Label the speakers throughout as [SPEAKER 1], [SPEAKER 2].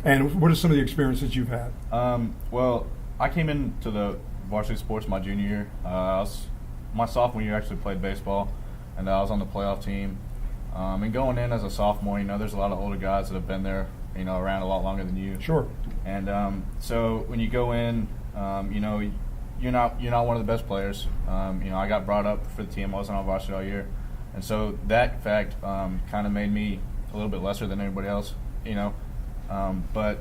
[SPEAKER 1] And what are some of the experiences you've had?
[SPEAKER 2] Well, I came into the varsity sports my junior year. My sophomore year actually played baseball, and I was on the playoff team. And going in as a sophomore, there's a lot of older guys that have been there, around a lot longer than you.
[SPEAKER 1] Sure.
[SPEAKER 2] And so when you go in, you're not one of the best players. I got brought up for the team. I wasn't on varsity all year, and so that fact kind of made me a little bit lesser than everybody else. But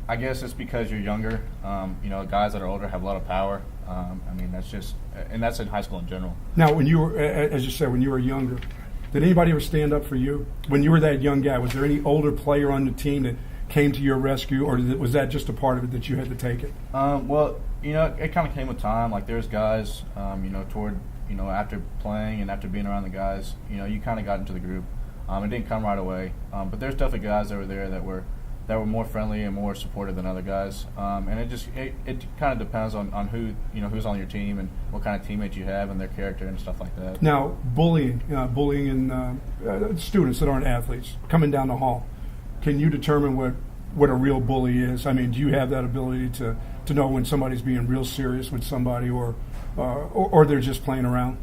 [SPEAKER 2] I guess it's because you're younger. Guys that are older have a lot of power. That's in high school in general.
[SPEAKER 1] Now, when you were, as you said, when you were younger, did anybody ever stand up for you? When you were that young guy, was there any older player on the team that came to your rescue, or was that just a part of it that you had to take it?
[SPEAKER 2] Well, it kind of came with time. Like there's guys, after playing and after being around the guys, you kind of got into the group. It didn't come right away, but there's definitely guys that were there that were more friendly and more supportive than other guys. And it kind of depends on who who's on your team and what kind of teammates you have and their character and stuff like that.
[SPEAKER 1] Now, bullying and students that aren't athletes coming down the hall. Can you determine what a real bully is? I mean, do you have that ability to know when somebody's being real serious with somebody or they're just playing around?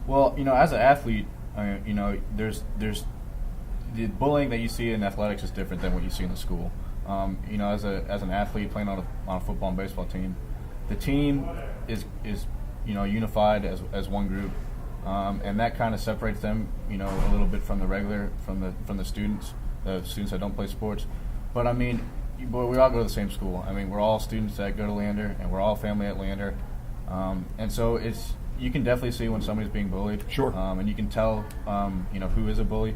[SPEAKER 2] Well, as an athlete, there's the bullying that you see in athletics is different than what you see in the school. As an athlete playing on a football and baseball team, the team is unified as one group, and that kind of separates them, a little bit from the students that don't play sports. But we all go to the same school. We're all students that go to Lander, and we're all family at Lander, and so you can definitely see when somebody's being bullied.
[SPEAKER 1] Sure.
[SPEAKER 2] And you can tell, who is a bully.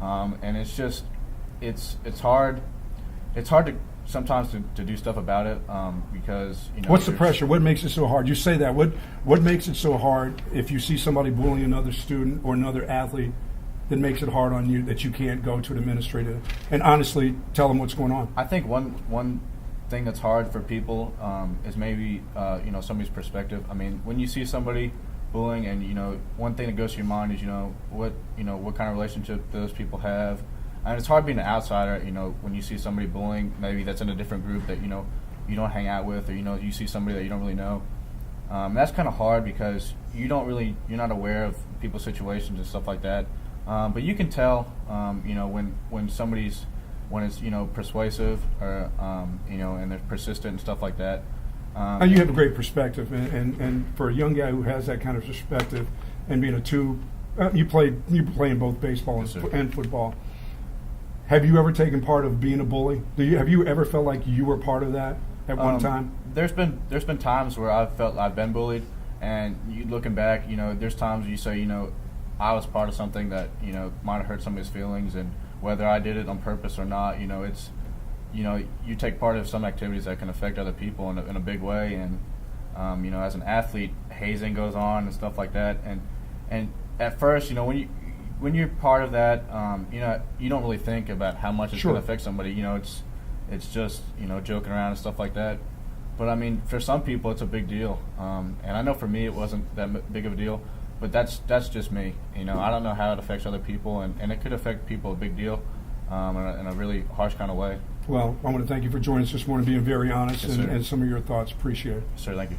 [SPEAKER 2] And it's hard. It's hard to sometimes to do stuff about it because
[SPEAKER 1] What's the pressure? What makes it so hard? You say that. What makes it so hard if you see somebody bullying another student or another athlete that makes it hard on you that you can't go to an administrator and honestly tell them what's going on?
[SPEAKER 2] I think one thing that's hard for people is maybe somebody's perspective. When you see somebody bullying, and one thing that goes to your mind is what kind of relationship those people have, and it's hard being an outsider. When you see somebody bullying, maybe that's in a different group that you don't hang out with, or you see somebody that you don't really know. That's kind of hard because you're not aware of people's situations and stuff like that. But you can tell, when somebody's when it's persuasive or and they're persistent and stuff like that.
[SPEAKER 1] You have a great perspective, and for a young guy who has that kind of perspective, and being you play in both baseball and football. Have you ever taken part of being a bully? Have you ever felt like you were part of that at one time?
[SPEAKER 2] There's been times where I've felt I've been bullied, and looking back, there's times you say, I was part of something that might have hurt somebody's feelings, and whether I did it on purpose or not, it's. You take part of some activities that can affect other people in a big way, and as an athlete, hazing goes on and stuff like that. And at first, when you're part of that, you don't really think about how much it's
[SPEAKER 1] Sure.
[SPEAKER 2] going to affect somebody. It's just joking around and stuff like that. But for some people, it's a big deal. And I know for me, it wasn't that big of a deal. But that's just me. I don't know how it affects other people, and it could affect people a big deal in a really harsh kind of way.
[SPEAKER 1] Well, I want to thank you for joining us this morning, being very honest,
[SPEAKER 2] Yes,
[SPEAKER 1] and some of your thoughts. Appreciate it.
[SPEAKER 2] Sir, thank you.